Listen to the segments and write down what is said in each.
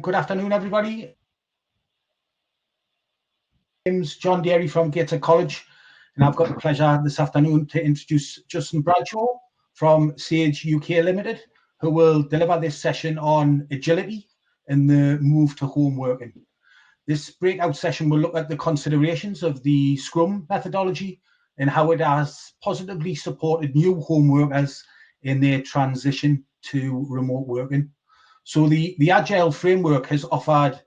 Good afternoon, everybody. My name's John Derry from Gateshead College, and I've got the pleasure this afternoon to introduce Justin Bradshaw from Sage UK Limited, who will deliver this session on agility and the move to home working. This breakout session will look at the considerations of the Scrum methodology and how it has positively supported new home workers in their transition to remote working. So the Agile framework has offered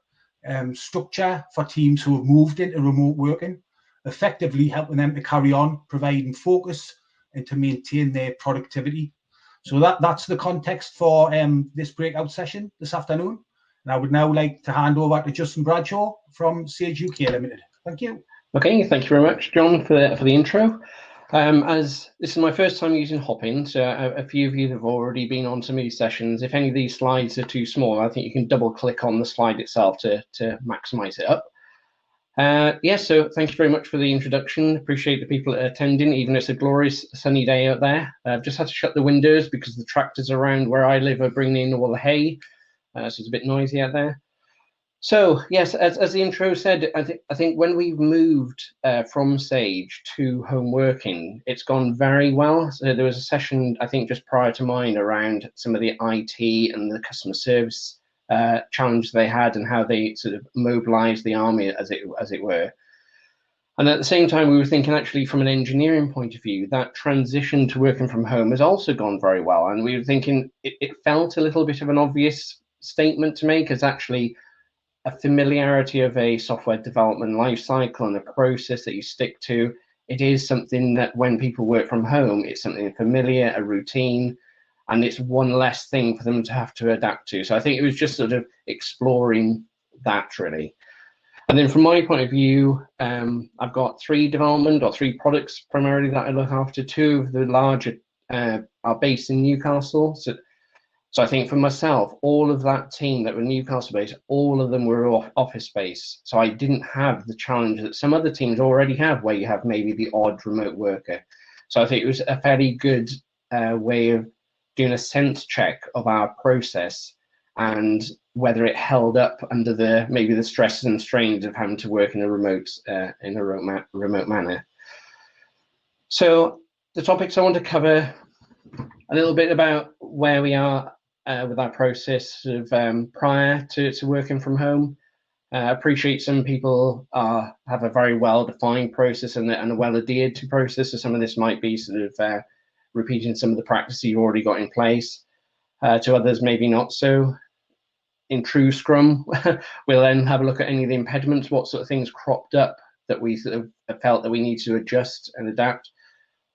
structure for teams who have moved into remote working, effectively helping them to carry on, providing focus and to maintain their productivity. So that's the context for this breakout session this afternoon. And I would now like to hand over to Justin Bradshaw from Sage UK Limited. Thank you. Okay, thank you very much, John, for the intro. As this is my first time using Hopin, so a few of you have already been on some of these sessions. If any of these slides are too small, I think you can double click on the slide itself to maximize it up. So thank you very much for the introduction. Appreciate the people attending, even if it's a glorious sunny day out there. I've just had to shut the windows because the tractors around where I live are bringing in all the hay, so it's a bit noisy out there. So yes, as the intro said, I think when we've moved from Sage to home working, it's gone very well. So there was a session, I think, just prior to mine around some of the IT and the customer service challenge they had and how they sort of mobilized the army, as it were. And at the same time, we were thinking actually from an engineering point of view, that transition to working from home has also gone very well. And we were thinking it felt a little bit of an obvious statement to make, as actually a familiarity of a software development lifecycle and a process that you stick to. It is something that when people work from home, it's something familiar, a routine, and it's one less thing for them to have to adapt to. So I think it was just sort of exploring that, really. And then from my point of view, I've got three products primarily that I look after. Two of the larger are based in Newcastle. So I think for myself, all of that team that were Newcastle-based, all of them were office-based. So I didn't have the challenge that some other teams already have, where you have maybe the odd remote worker. So I think it was a fairly good way of doing a sense check of our process and whether it held up under maybe the stresses and strains of having to work in a remote manner. So the topics I want to cover a little bit about where we are with our process of prior to working from home. I appreciate some people have a very well-defined process and a well-adhered to process, so some of this might be sort of repeating some of the practices you've already got in place. To others, maybe not so. In true Scrum, we'll then have a look at any of the impediments, what sort of things cropped up that we sort of felt that we need to adjust and adapt.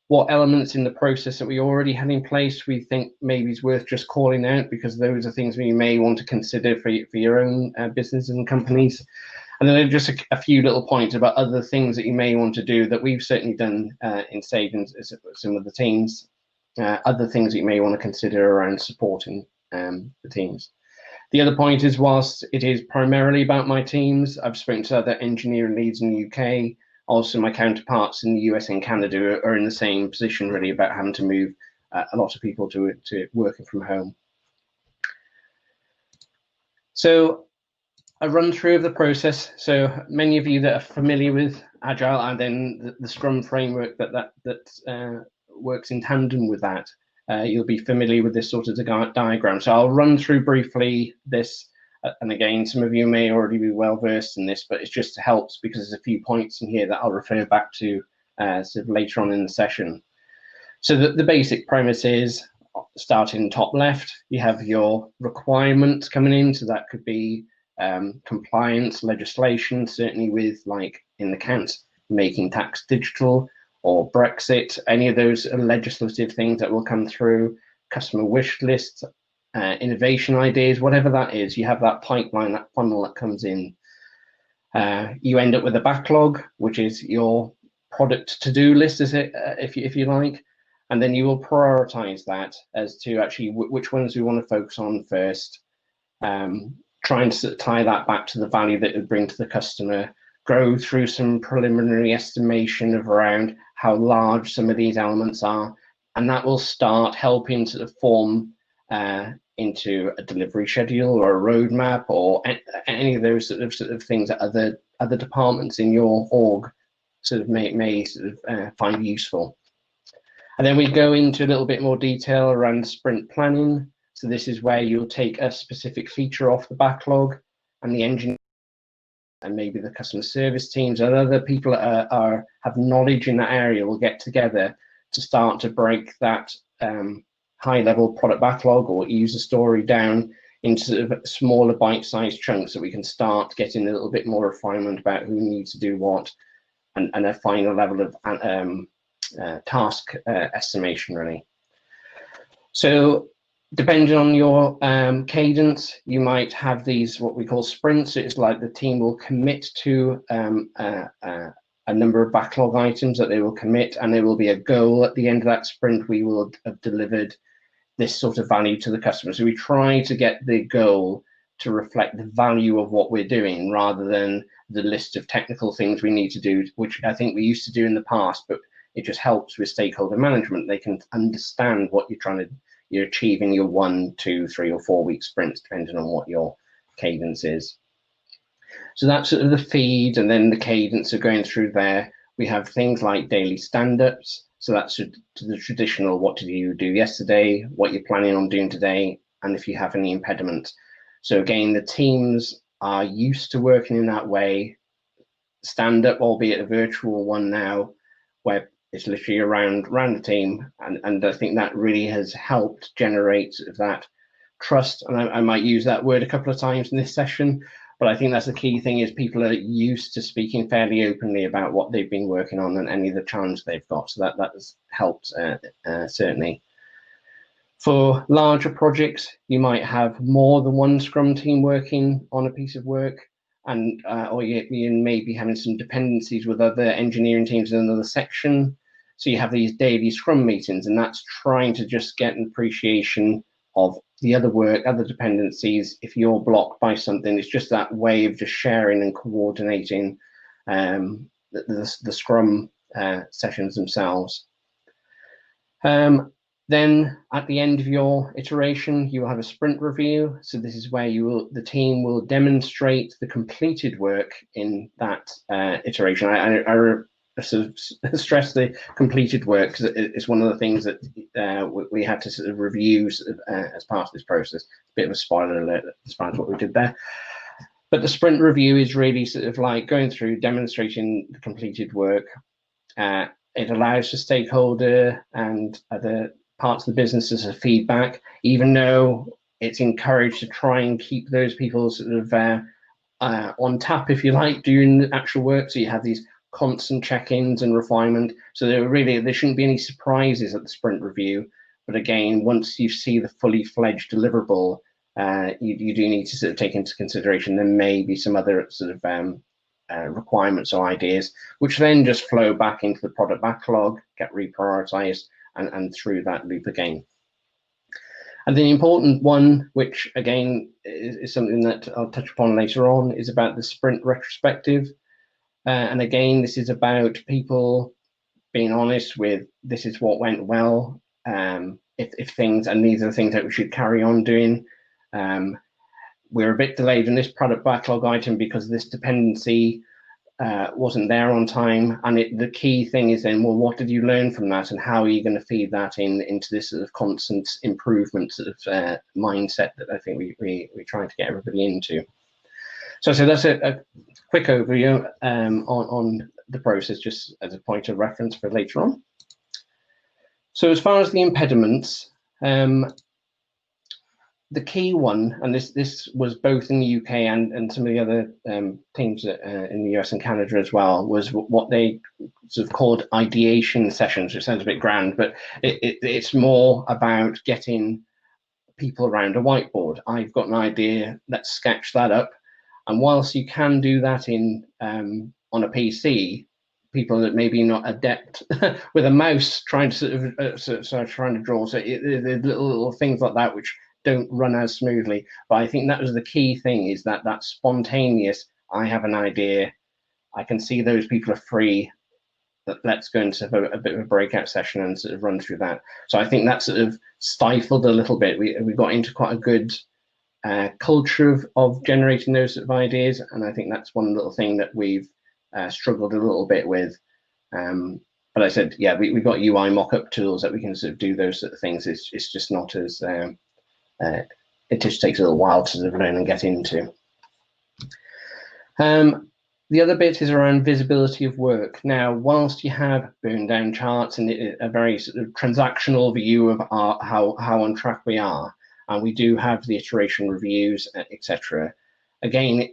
What elements in the process that we already had in place we think maybe is worth just calling out, because those are things we may want to consider for your own business and companies. And then just a few little points about other things that you may want to do that we've certainly done in Sage and some of the teams, other things that you may want to consider around supporting the teams. The other point is, whilst it is primarily about my teams, I've spoken to other engineering leads in the UK. Also, my counterparts in the US and Canada are in the same position, really, about having to move a lot of people to working from home. So a run through of the process. So many of you that are familiar with Agile and then the Scrum framework that works in tandem with that, you'll be familiar with this sort of diagram. So I'll run through briefly this. And again, some of you may already be well versed in this, but it just helps because there's a few points in here that I'll refer back to sort of later on in the session. So the basic premise is, starting top left, you have your requirements coming in. So that could be compliance legislation, certainly with, like in the accounts, making tax digital, or Brexit, any of those legislative things that will come through, customer wish lists, innovation ideas, whatever that is. You have that pipeline, that funnel that comes in. You end up with a backlog, which is your product to-do list, if you like, and then you will prioritize that as to actually which ones we want to focus on first, trying to tie that back to the value that it would bring to the customer, go through some preliminary estimation of around how large some of these elements are, and that will start helping to form into a delivery schedule or a roadmap or any of those sort of things that other departments in your org sort of may sort of find useful. And then we go into a little bit more detail around sprint planning. So this is where you'll take a specific feature off the backlog, and the engineer and maybe the customer service teams and other people that have knowledge in that area will get together to start to break that high-level product backlog or user story down into sort of smaller bite-sized chunks, so we can start getting a little bit more refinement about who needs to do what, and a final level of task estimation, really. So depending on your cadence, you might have these what we call sprints. It's like the team will commit to a number of backlog items that they will commit, and there will be a goal at the end of that sprint. We will have delivered this sort of value to the customer. So we try to get the goal to reflect the value of what we're doing rather than the list of technical things we need to do, which I think we used to do in the past, but it just helps with stakeholder management. They can understand what you're achieving your 1, 2, 3, or 4 week sprints, depending on what your cadence is. So that's sort of the feed, and then the cadence of going through there. We have things like daily stand-ups. So that's to the traditional, what did you do yesterday, what you're planning on doing today, and if you have any impediments. So again, the teams are used to working in that way. Stand-up, albeit a virtual one now, where it's literally around the team, and I think that really has helped generate sort of that trust. And I might use that word a couple of times in this session, but I think that's the key thing, is people are used to speaking fairly openly about what they've been working on and any of the challenge they've got. So that has helped certainly. For larger projects, you might have more than one Scrum team working on a piece of work, and or you may be having some dependencies with other engineering teams in another section. So you have these daily Scrum meetings, and that's trying to just get an appreciation of the other work, other dependencies. If you're blocked by something, it's just that way of just sharing and coordinating the Scrum sessions themselves. Then at the end of your iteration, you will have a sprint review. So this is where the team will demonstrate the completed work in that iteration. I sort of stress the completed work because it's one of the things that we had to sort of review as part of this process. A bit of a spoiler alert as far as what we did there. But the sprint review is really sort of like going through, demonstrating the completed work. It allows the stakeholder and other parts of the business as a feedback, even though it's encouraged to try and keep those people sort of on tap, if you like, doing the actual work. So you have these constant check-ins and refinement. So there shouldn't be any surprises at the sprint review. But again, once you see the fully fledged deliverable, you do need to sort of take into consideration there may be some other sort of requirements or ideas, which then just flow back into the product backlog, get reprioritized, and through that loop again. And the important one, which again is something that I'll touch upon later on, is about the sprint retrospective. And again, this is about people being honest with, this is what went well, if things, and these are the things that we should carry on doing. We're a bit delayed in this product backlog item because this dependency wasn't there on time. And the key thing is then, well, what did you learn from that, and how are you going to feed that into this sort of constant improvement sort of mindset that I think we try to get everybody into. So that's a quick overview on the process, just as a point of reference for later on. So as far as the impediments, the key one, and this was both in the UK and some of the other teams in the US and Canada as well, was what they sort of called ideation sessions, which sounds a bit grand, but it's more about getting people around a whiteboard. I've got an idea, let's sketch that up. And whilst you can do that on a PC, people that maybe not adept with a mouse trying to sort of trying to draw, so there's little things like that which don't run as smoothly. But I think that was the key thing, is that spontaneous, I have an idea, I can see those people are free, let's go into a bit of a breakout session and sort of run through that. So I think that sort of stifled a little bit. We got into quite a good culture of generating those sort of ideas, and I think that's one little thing that we've struggled a little bit with. But I said, yeah, we got UI mock-up tools that we can sort of do those sort of things. It's just not as it just takes a little while to sort of learn and get into. The other bit is around visibility of work. Now, whilst you have burn down charts and a very sort of transactional view of how on track we are, and we do have the iteration reviews, etc. Again,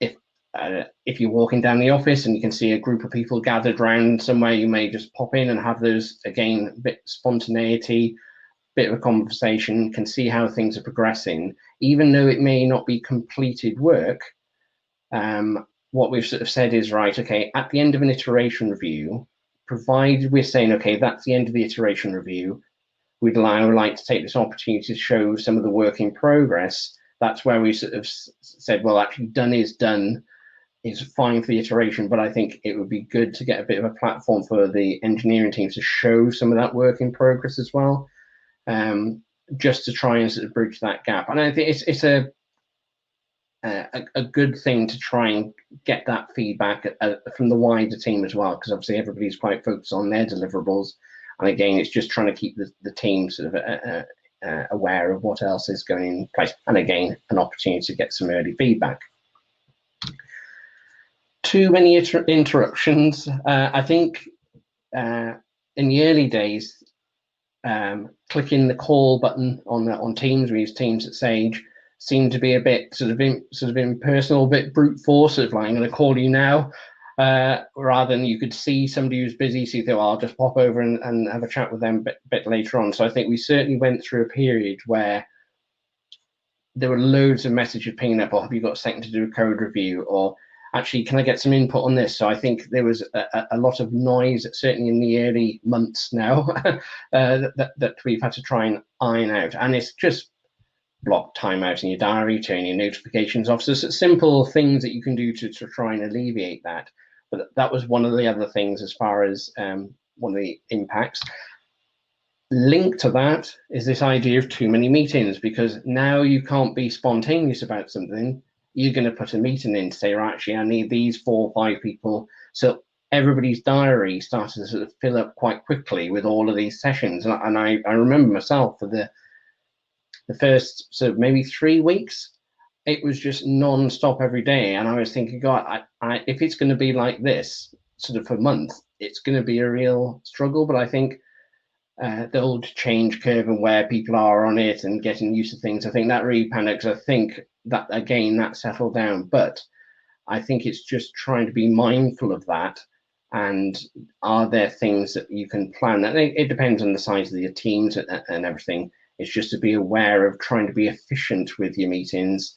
if you're walking down the office and you can see a group of people gathered around somewhere, you may just pop in and have those, again, a bit spontaneity, bit of a conversation, can see how things are progressing, even though it may not be completed work. What we've sort of said is, right, okay, at the end of an iteration review, provided we're saying, okay, that's the end of the iteration review, we'd like to take this opportunity to show some of the work in progress. That's where we sort of said, well, actually done is done, is fine for the iteration, but I think it would be good to get a bit of a platform for the engineering teams to show some of that work in progress as well, just to try and sort of bridge that gap. And I think it's a good thing to try and get that feedback from the wider team as well, because obviously everybody's quite focused on their deliverables. And again, it's just trying to keep the team sort of aware of what else is going in place. And again, an opportunity to get some early feedback. Too many interruptions. I think in the early days, clicking the call button on Teams, we use Teams at Sage, seemed to be a bit sort of impersonal, a bit brute force, sort of like, I'm going to call you now, rather than you could see somebody who's busy, so you think, well, I'll just pop over and have a chat with them a bit later on. So I think we certainly went through a period where there were loads of messages pinging up, or have you got a second to do a code review, or actually, can I get some input on this? So I think there was a lot of noise, certainly in the early months now, that we've had to try and iron out. And it's just block time out in your diary, turn your notifications off. So it's simple things that you can do to try and alleviate that. But that was one of the other things as far as one of the impacts. Linked to that is this idea of too many meetings, because now you can't be spontaneous about something. You're going to put a meeting in to say, right, actually, I need these 4 or 5 people. So everybody's diary started to sort of fill up quite quickly with all of these sessions. And I remember myself for the first sort of maybe 3 weeks, it was just non-stop every day. And I was thinking, God, if it's going to be like this sort of for months, it's going to be a real struggle. But I think the old change curve and where people are on it and getting used to things, I think that really panics. I think that, again, that settled down. But I think it's just trying to be mindful of that. And are there things that you can plan? And it depends on the size of your teams and everything. It's just to be aware of trying to be efficient with your meetings,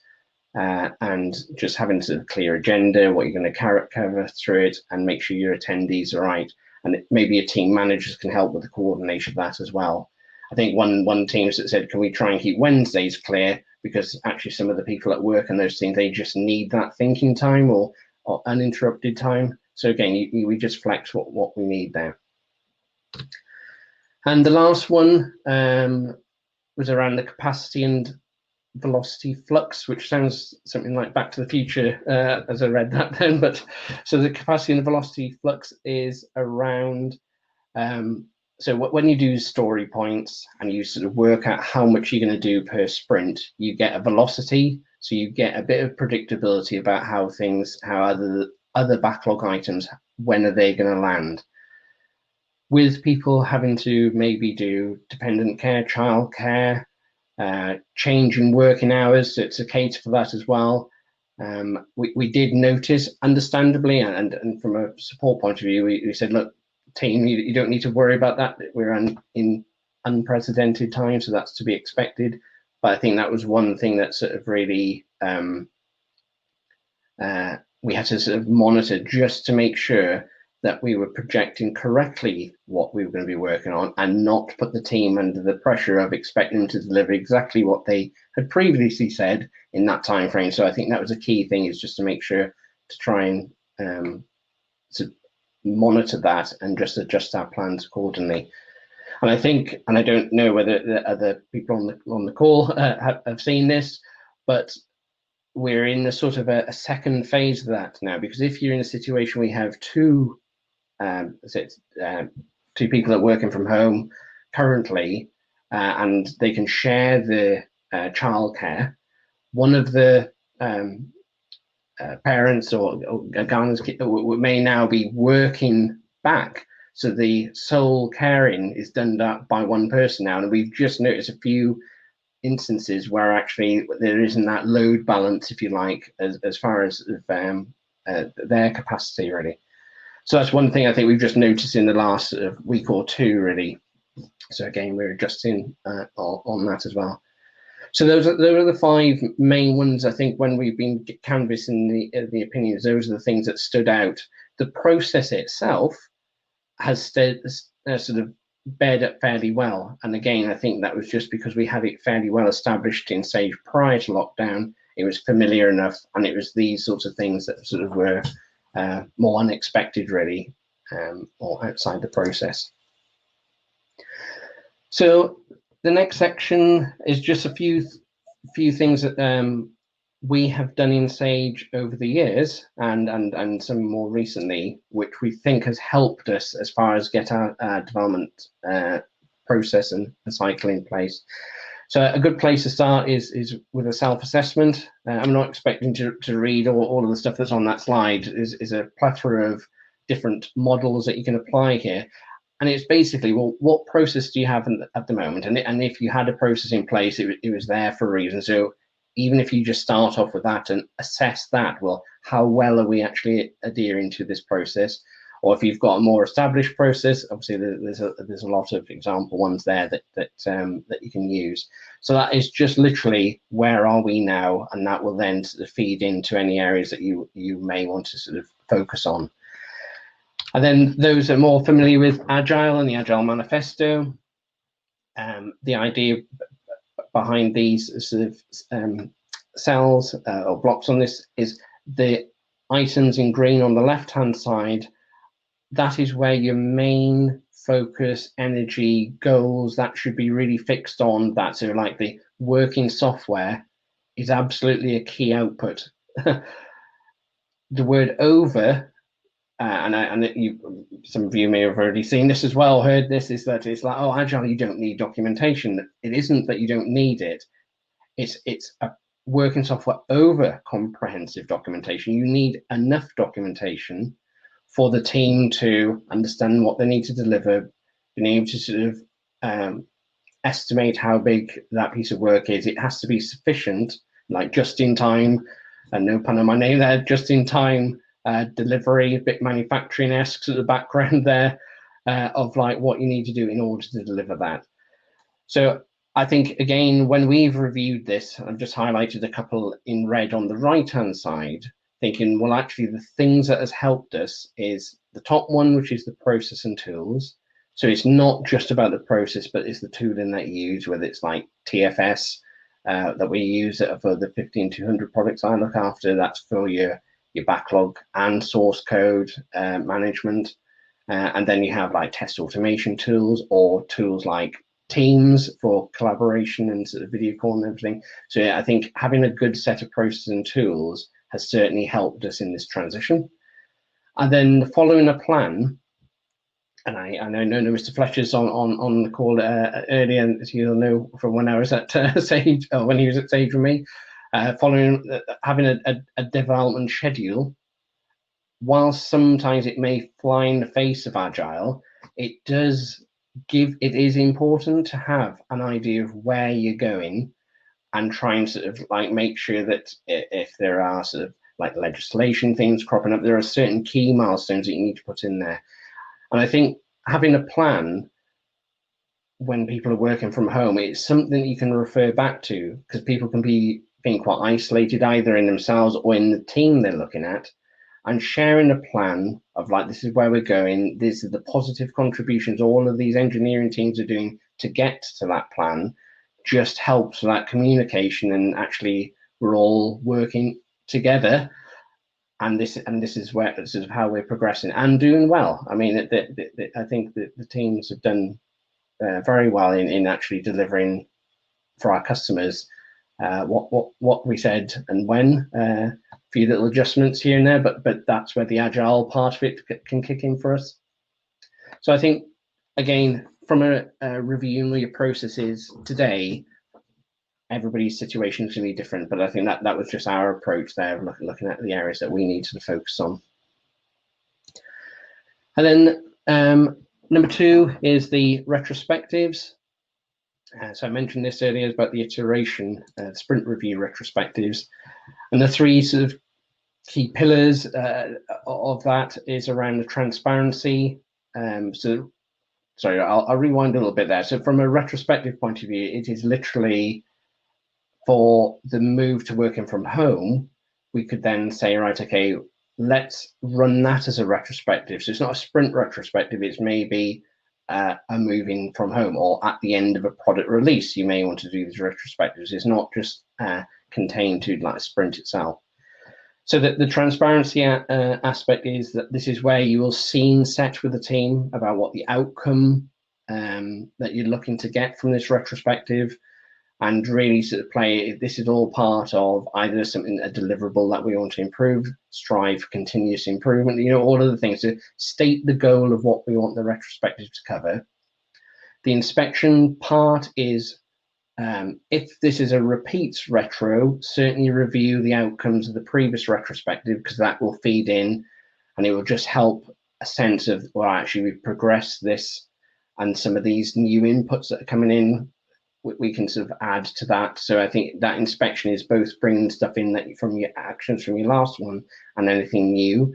and just having a clear agenda, what you're going to cover through it, and make sure your attendees are right. And maybe your team managers can help with the coordination of that as well. I think one team said, can we try and keep Wednesdays clear? Because actually some of the people at work and those things, they just need that thinking time or uninterrupted time. So again, we just flex what we need there. And the last one was around the capacity and velocity flux, which sounds something like Back to the Future as I read that then. But so the capacity and the velocity flux is around, so when you do story points and you sort of work out how much you're going to do per sprint, you get a velocity. So you get a bit of predictability about how other backlog items, when are they going to land? With people having to maybe do dependent care, childcare, change in working hours, so it's a cater for that as well. We did notice, understandably, and from a support point of view, we said, look, team, you don't need to worry about that. We're in unprecedented times, so that's to be expected. But I think that was one thing that sort of really we had to sort of monitor, just to make sure that we were projecting correctly what we were going to be working on, and not put the team under the pressure of expecting them to deliver exactly what they had previously said in that time frame. So I think that was a key thing, is just to make sure to try and to monitor that and just adjust our plans accordingly. And I think, and I don't know whether the other people on the call have seen this, but we're in a sort of a second phase of that now, because if you're in a situation where you have two people that are working from home currently, and they can share the childcare, one of the parents or guardians may now be working back, so the sole caring is done by one person now. And we've just noticed a few instances where actually there isn't that load balance, if you like, as far as their capacity really. So that's one thing I think we've just noticed in the last week or two really. So again, we're adjusting on that as well. So those are the 5 main ones. I think when we've been canvassing the opinions, those are the things that stood out. The process itself has sort of bared up fairly well. And again, I think that was just because we had it fairly well established in Sage prior to lockdown. It was familiar enough, and it was these sorts of things that sort of were more unexpected really, or outside the process. So the next section is just a few things that we have done in Sage over the years, and some more recently, which we think has helped us as far as get our development process and cycle in place. So a good place to start is with a self-assessment. I'm not expecting to read all of the stuff that's on that slide. Is a plethora of different models that you can apply here. And it's basically, well, what process do you have at the moment? And if you had a process in place, it was there for a reason. So even if you just start off with that and assess that, well, how well are we actually adhering to this process? Or if you've got a more established process, obviously there's a lot of example ones there that you can use. So that is just literally where are we now, and that will then sort of feed into any areas that you may want to sort of focus on. And then those are more familiar with Agile and the Agile Manifesto. The idea behind these sort of cells or blocks on this is the items in green on the left-hand side. That is where your main focus, energy, goals, that should be really fixed on that. So like the working software is absolutely a key output. The word over, some of you may have already seen this as well, heard this, is that it's like, oh, Agile, you don't need documentation. It isn't that you don't need it. It's a working software over comprehensive documentation. You need enough documentation for the team to understand what they need to deliver, being able to sort of estimate how big that piece of work is. It has to be sufficient, like just in time, and no pun on my name there, just in time delivery, a bit manufacturing-esque at the background there, of like what you need to do in order to deliver that. So I think, again, when we've reviewed this, I've just highlighted a couple in red on the right-hand side, thinking, well, actually, the things that has helped us is the top one, which is the process and tools. So it's not just about the process, but it's the tooling that you use, whether it's like TFS that we use for the 15200 products I look after. That's for your backlog and source code management. And then you have like test automation tools, or tools like Teams for collaboration and sort of video call and everything. So yeah, I think having a good set of processes and tools has certainly helped us in this transition. And then following a plan, and I know Mr. Fletcher's on the call earlier, as you'll know from when I was at Sage, or when he was at Sage with me, having a development schedule. Whilst sometimes it may fly in the face of Agile, it is important to have an idea of where you're going, and try and sort of like make sure that if there are sort of like legislation things cropping up, there are certain key milestones that you need to put in there. And I think having a plan when people are working from home, it's something that you can refer back to, because people can be being quite isolated either in themselves or in the team they're looking at, and sharing a plan of like, this is where we're going, these are the positive contributions all of these engineering teams are doing to get to that plan, just helps with that communication, and actually we're all working together and this is where sort of how we're progressing and doing well. I mean, I think that the teams have done very well in actually delivering for our customers what we said and when. A few little adjustments here and there, but that's where the agile part of it can kick in for us. So I think, again, from a reviewing your processes today, everybody's situation is going to be different, but I think that was just our approach there, looking at the areas that we need to focus on. And then number 2 is the retrospectives. So I mentioned this earlier about the iteration, sprint review retrospectives, and the 3 sort of key pillars of that is around the transparency. So sorry, I'll rewind a little bit there. So from a retrospective point of view, it is literally for the move to working from home. We could then say, right, okay, let's run that as a retrospective. So it's not a sprint retrospective, it's maybe a moving from home, or at the end of a product release, you may want to do these retrospectives. It's not just contained to like a sprint itself. So the transparency aspect is that this is where you will scene set with the team about what the outcome that you're looking to get from this retrospective, and really sort of play, this is all part of either something, a deliverable that we want to improve, strive for continuous improvement, you know, all of the things to state the goal of what we want the retrospective to cover. The inspection part is, if this is a repeats retro, certainly review the outcomes of the previous retrospective, because that will feed in and it will just help a sense of, well, actually we've progressed this, and some of these new inputs that are coming in, we can sort of add to that. So I think that inspection is both bringing stuff in that from your actions from your last one and anything new.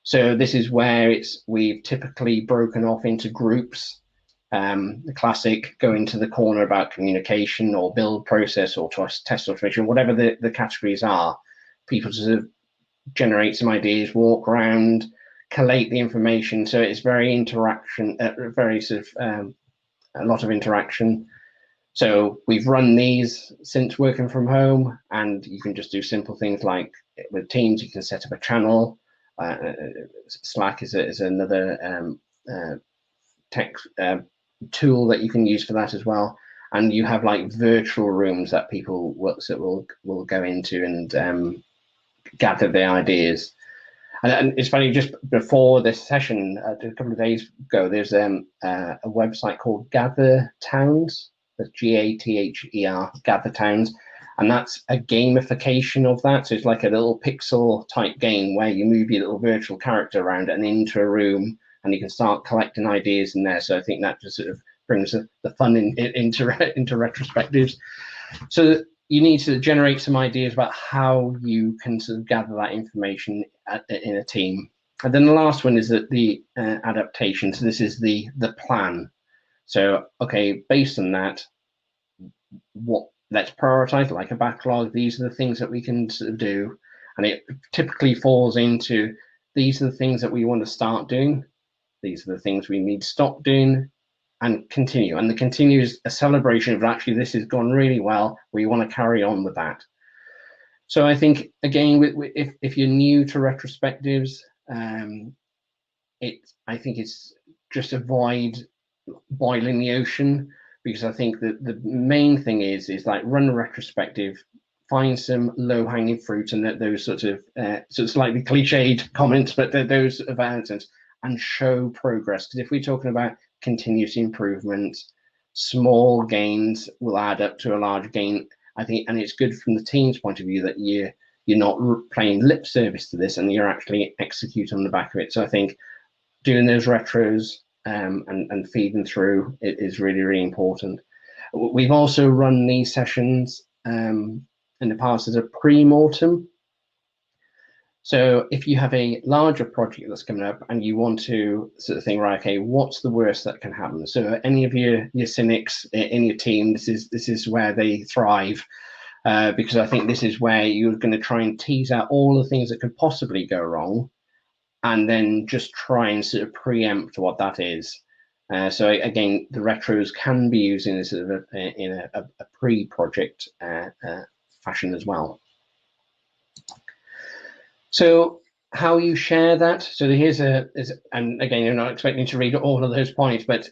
So this is where we've typically broken off into groups. The classic go into the corner about communication or build process or test automation, whatever the categories are. People sort of generate some ideas, walk around, collate the information. So it's very interaction, very sort of a lot of interaction. So we've run these since working from home, and you can just do simple things like with Teams, you can set up a channel. Slack is another tech tool that you can use for that as well. And you have like virtual rooms that people will go into and gather their ideas. And it's funny, just before this session, a couple of days ago, there's a website called Gather Towns. That's GATHER, Gather Towns, and that's a gamification of that. So it's like a little pixel type game where you move your little virtual character around and into a room, and you can start collecting ideas in there. So I think that just sort of brings the fun into retrospectives. So you need to generate some ideas about how you can sort of gather that information in a team. And then the last one is the adaptation. So this is the plan. So, okay, based on that, let's prioritize like a backlog. These are the things that we can sort of do. And it typically falls into, these are the things that we want to start doing. These are the things we need to stop doing and continue. And the continue is a celebration of actually, this has gone really well. We want to carry on with that. So I think, again, if you're new to retrospectives, I think it's just avoid boiling the ocean, because I think that the main thing is like run a retrospective, find some low-hanging fruit, and those sort of slightly cliched comments, but those of answers, and show progress. Because if we're talking about continuous improvement, small gains will add up to a large gain, I think, and it's good from the team's point of view that you're not playing lip service to this, and you're actually executing on the back of it. So I think doing those retros and feeding through it is really, really important. We've also run these sessions in the past as a pre-mortem. So if you have a larger project that's coming up and you want to sort of think, right, okay, what's the worst that can happen? So any of your cynics in your team, this is where they thrive, because I think this is where you're going to try and tease out all the things that could possibly go wrong, and then just try and sort of preempt what that is. So again, the retros can be used in a pre-project fashion as well. So how you share that. So and again, you're not expecting to read all of those points, but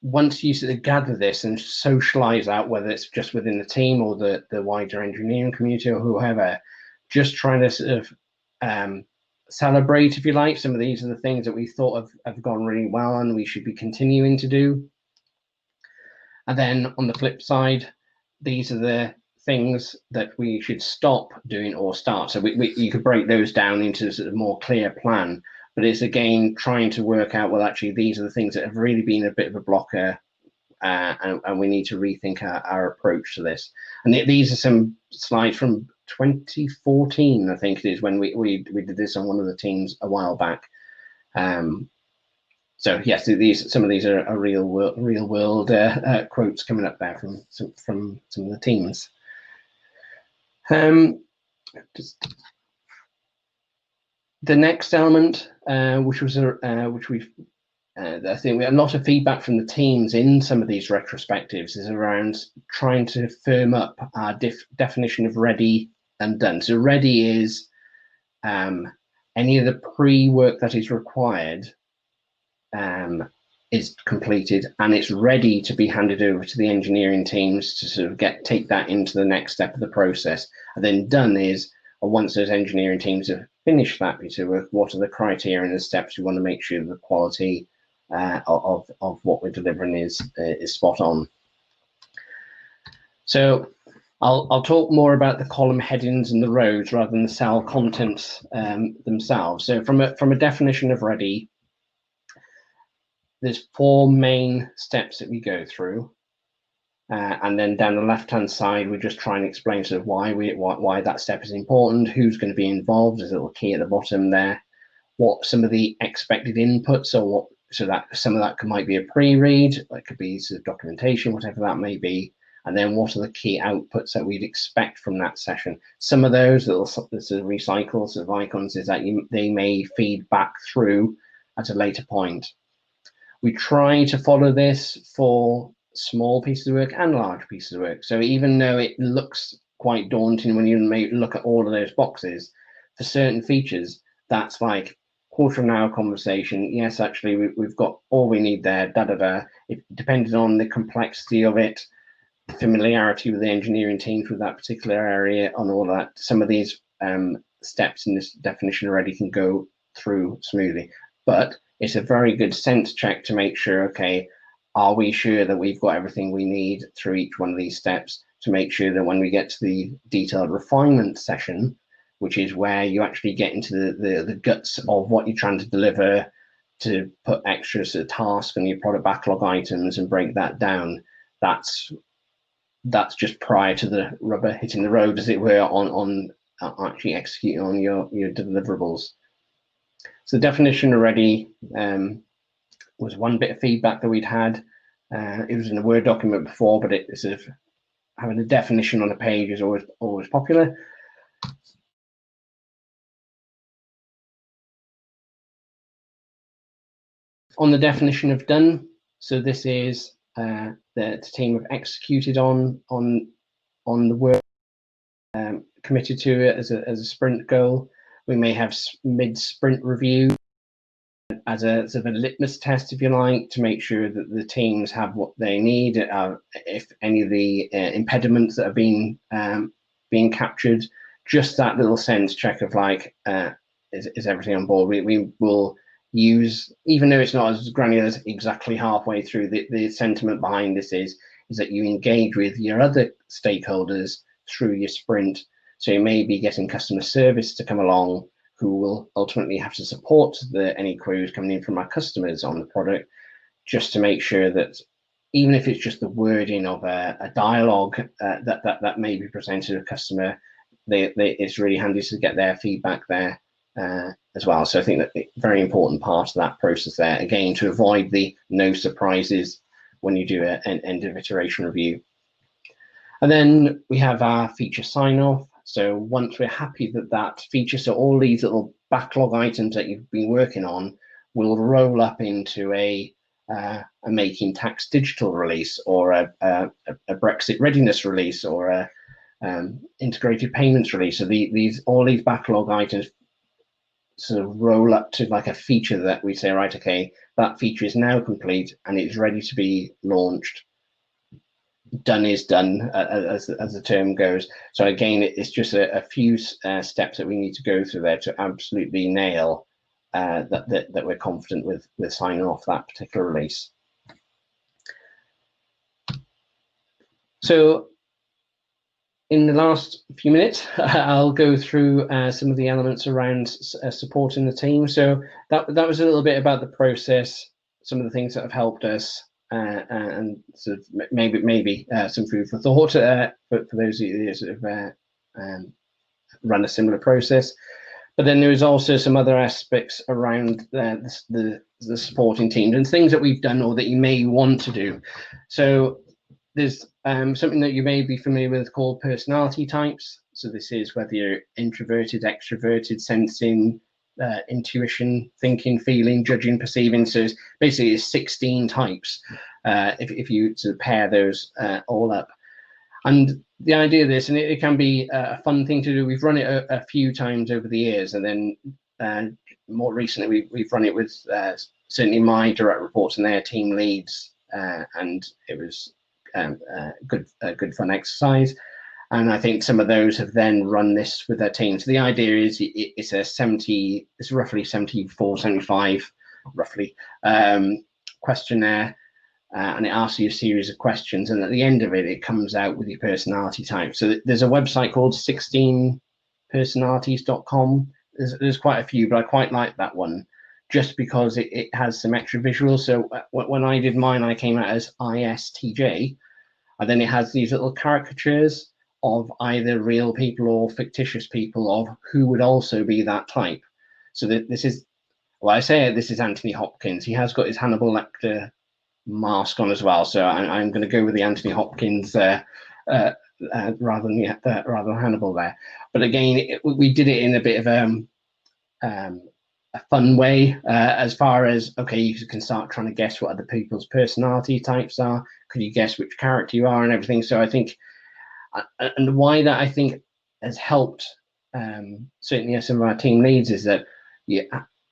once you sort of gather this and socialize out, whether it's just within the team or the wider engineering community or whoever, just trying to sort of celebrate, if you like, some of these are the things that we thought have gone really well and we should be continuing to do. And then on the flip side, these are the things that we should stop doing or start. So you could break those down into a sort of more clear plan, but it's again trying to work out, well, actually, these are the things that have really been a bit of a blocker, and we need to rethink our approach to this. And these are some slides from 2014, I think it is, when we did this on one of the teams a while back. So yes, some of these are real world quotes coming up there from some of the teams. Just the next element, which we've I think we had a lot of feedback from the teams in some of these retrospectives, is around trying to firm up our definition of ready and done. So ready is any of the pre-work that is required is completed and it's ready to be handed over to the engineering teams to sort of take that into the next step of the process. And then done is, once those engineering teams have finished that piece of work, what are the criteria and the steps we want to make sure the quality of what we're delivering is spot on. So I'll talk more about the column headings and the rows rather than the cell contents themselves. So from a definition of ready, there's 4 main steps that we go through, and then down the left-hand side, we just try and explain sort of why that step is important, who's going to be involved. There's a little key at the bottom there, what some of the expected inputs are, so that some of that might be a pre-read, it could be sort of documentation, whatever that may be, and then what are the key outputs that we'd expect from that session. Some of those little sort of recycles of icons is that they may feed back through at a later point. We try to follow this for small pieces of work and large pieces of work. So even though it looks quite daunting when you may look at all of those boxes, for certain features, that's like quarter of an hour conversation. Yes, actually, we've got all we need there, It depending on the complexity of it, familiarity with the engineering teams with that particular area and all that. Some of these steps in this definition already can go through smoothly, but it's a very good sense check to make sure, okay, are we sure that we've got everything we need through each one of these steps, to make sure that when we get to the detailed refinement session, which is where you actually get into the guts of what you're trying to deliver, to put extra sort of tasks on your product backlog items and break that down, that's just prior to the rubber hitting the road, as it were, on actually executing on your deliverables. So the definition already was one bit of feedback that we'd had. It was in a Word document before, but it sort of having a definition on a page is always popular. On the definition of done, so this is the team have executed on the work, committed to it as a sprint goal. We may have mid-sprint review as a sort of a litmus test, if you like, to make sure that the teams have what they need. If any of the impediments that are being captured, just that little sense check of like, is everything on board? We will use, even though it's not as granular as exactly halfway through, the sentiment behind this is that you engage with your other stakeholders through your sprint. So you may be getting customer service to come along, who will ultimately have to support any queries coming in from our customers on the product, just to make sure that even if it's just the wording of a dialogue that may be presented to a customer, it's really handy to get their feedback there as well. So I think that a very important part of that process there, again, to avoid the no surprises when you do an end of iteration review. And then we have our feature sign off. So once we're happy that that feature, so all these little backlog items that you've been working on will roll up into a Making Tax Digital release, or a Brexit readiness release, or a integrated payments release. So all these backlog items sort of roll up to like a feature that we say, right, okay, that feature is now complete and it's ready to be launched. Done is done, as the term goes. So again, it's just a few steps that we need to go through there to absolutely nail that we're confident with signing off that particular release. So in the last few minutes, I'll go through some of the elements around supporting the team. So that was a little bit about the process, some of the things that have helped us, and sort of maybe some food for thought for those of you that sort of run a similar process. But then there is also some other aspects around the supporting teams and things that we've done or that you may want to do. So there's something that you may be familiar with called personality types. So this is whether you're introverted, extroverted, sensing, intuition, thinking, feeling, judging, perceiving. So it's basically 16 types if you sort of pair those all up. And the idea of this, and it can be a fun thing to do. We've run it a few times over the years, and then more recently we've run it with certainly my direct reports and their team leads, and it was a good fun exercise. And I think some of those have then run this with their team. So the idea is it's roughly 74, 75 roughly questionnaire. And it asks you a series of questions, and at the end of it, it comes out with your personality type. So there's a website called 16personalities.com. There's quite a few, but I quite like that one just because it has some extra visuals. So when I did mine, I came out as ISTJ, and then it has these little caricatures of either real people or fictitious people of who would also be that type. So this is, well, I say this is Anthony Hopkins. He has got his Hannibal Lecter mask on as well, so I'm going to go with the Anthony Hopkins rather than Hannibal there. But again, we did it in a bit of a fun way, as far as, okay, you can start trying to guess what other people's personality types are. Could you guess which character you are and everything? So I think, and why that I think has helped certainly some of our team leads is that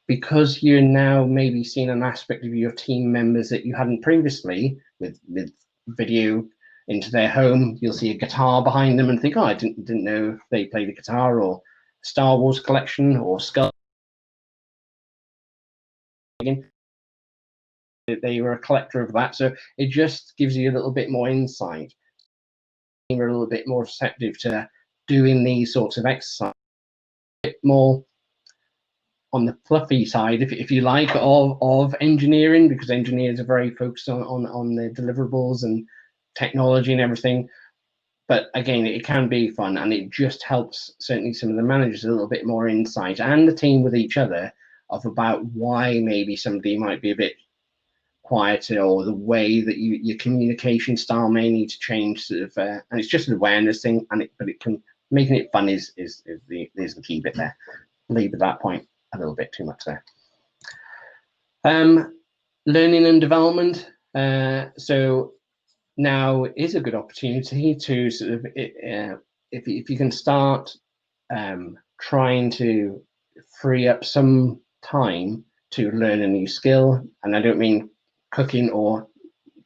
because you're now maybe seeing an aspect of your team members that you hadn't previously with video into their home. You'll see a guitar behind them and think, oh, I didn't know they played the guitar, or Star Wars collection, or Skull. They were a collector of that, so it just gives you a little bit more insight. You're a little bit more receptive to doing these sorts of exercises, a bit more on the fluffy side, if you like, of engineering, because engineers are very focused on the deliverables and technology and everything. But again, it can be fun, and it just helps certainly some of the managers a little bit more insight, and the team with each other, of about why maybe somebody might be a bit quieter, or the way that your communication style may need to change, sort of, and it's just an awareness thing. But it can, making it fun is the key bit there. Leave at that point a little bit too much there. Learning and development. So now is a good opportunity to sort of, if you can start trying to free up some time to learn a new skill, and I don't mean cooking or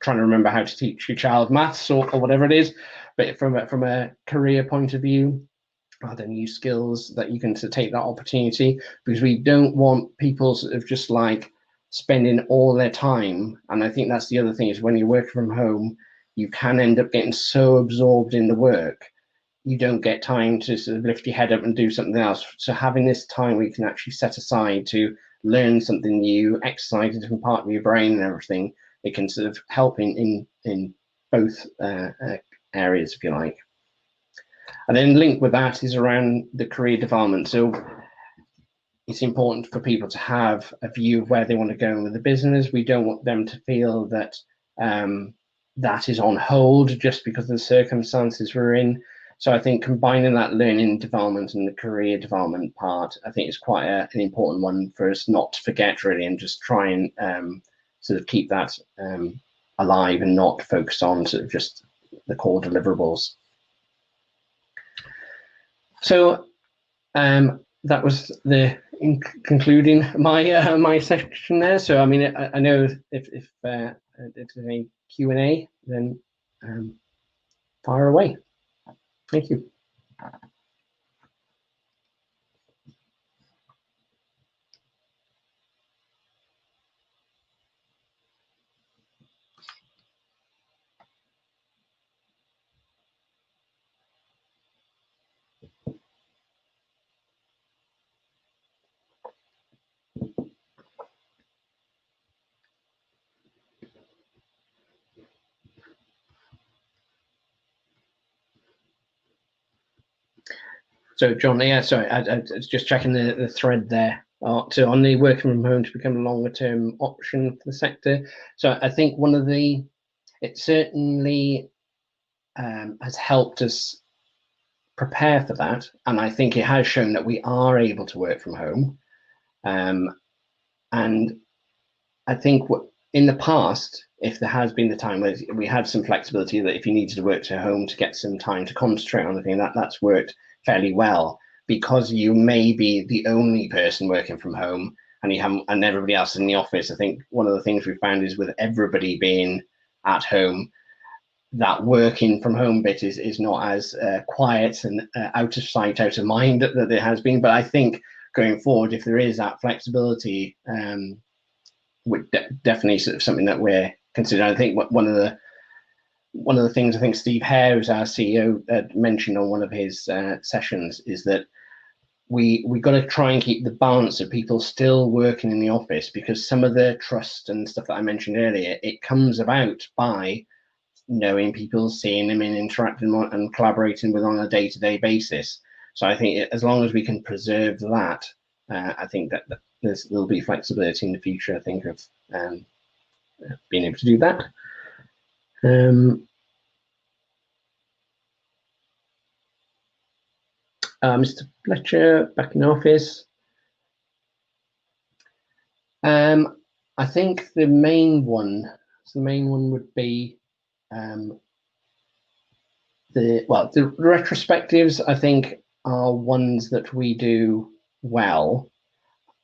trying to remember how to teach your child maths or whatever it is, but from a career point of view, are there new skills that you can take that opportunity? Because we don't want people sort of just like spending all their time. And I think that's the other thing, is when you're working from home, you can end up getting so absorbed in the work, you don't get time to sort of lift your head up and do something else. So having this time we can actually set aside to learn something new, exercise a different part of your brain and everything, it can sort of help in both areas, if you like. And then linked with that is around the career development. So it's important for people to have a view of where they want to go with the business. We don't want them to feel that that is on hold just because of the circumstances we're in. So I think combining that learning development and the career development part, I think is quite an important one for us not to forget, really, and just try and sort of keep that alive and not focus on sort of just the core deliverables. So that was the in concluding my my section there. So I mean, I know if there's any Q&A, then fire away. Thank you. So John, yeah, sorry, I was just checking the thread there. So on the working from home to become a longer term option for the sector. So I think it certainly has helped us prepare for that. And I think it has shown that we are able to work from home. And I think in the past, if there has been the time where we had some flexibility that if you needed to work to home to get some time to concentrate on the thing, that's worked fairly well, because you may be the only person working from home and everybody else in the office. I think one of the things we found is with everybody being at home, that working from home bit is not as quiet and out of sight, out of mind that there has been. But I think going forward, if there is that flexibility, definitely sort of something that we're considering. I think one of the things I think Steve Hare, who's our CEO, mentioned on one of his sessions is that we got to try and keep the balance of people still working in the office, because some of the trust and stuff that I mentioned earlier, it comes about by knowing people, seeing them and interacting and collaborating with on a day-to-day basis. So I think as long as we can preserve that, I think that there'll be flexibility in the future, I think, of being able to do that. Mr. Fletcher, back in office. I think the main one would be the retrospectives. I think are ones that we do well.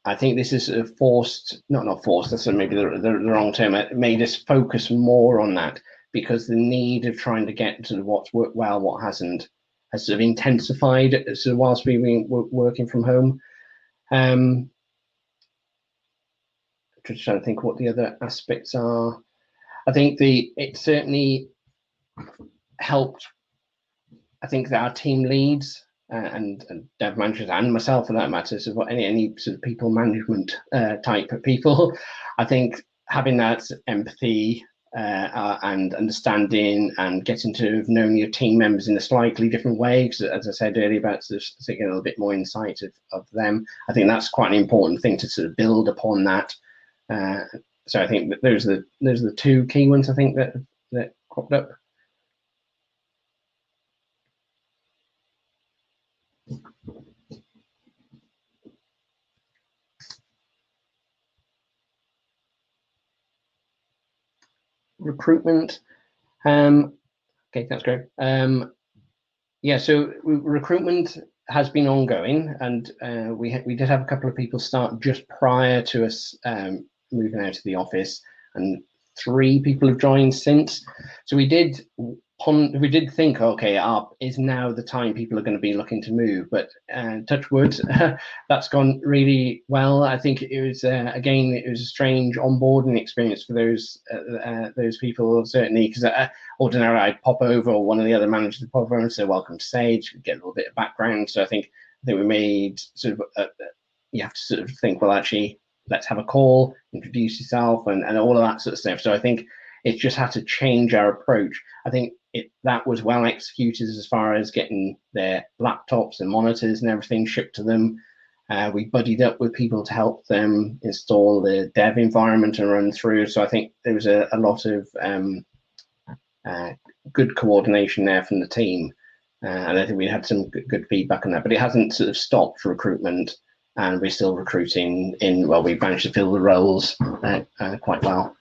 I think this is not forced, that's maybe the wrong term. It made us focus more on that, because the need of trying to get to what's worked well, what hasn't, has sort of intensified sort of whilst we've been working from home. Just trying to think what the other aspects are. I think it certainly helped. I think that our team leads and dev managers and myself, for that matter, so any sort of people management type of people, I think having that empathy and understanding and getting to have known your team members in a slightly different way, because as I said earlier about sort of getting a little bit more insight of them, I think that's quite an important thing to sort of build upon that. So I think that those are the two key ones I think that cropped up. Recruitment. Okay, that's great. Yeah, so recruitment has been ongoing, and we did have a couple of people start just prior to us moving out of the office, and 3 people have joined since. So we did think, okay, is now the time people are going to be looking to move, but touch wood, that's gone really well. I think it was again, it was a strange onboarding experience for those people, certainly, because ordinarily I'd pop over, or one of the other managers would pop over and say welcome to Sage, get a little bit of background. So I think we made sort of you have to sort of think, well, actually, let's have a call, introduce yourself, and all of that sort of stuff. So I think it just had to change our approach. I think that was well executed as far as getting their laptops and monitors and everything shipped to them. We buddied up with people to help them install the dev environment and run through. So I think there was a lot of good coordination there from the team. And I think we had some good feedback on that, but it hasn't sort of stopped recruitment, and we're still recruiting well, we managed to fill the roles quite well.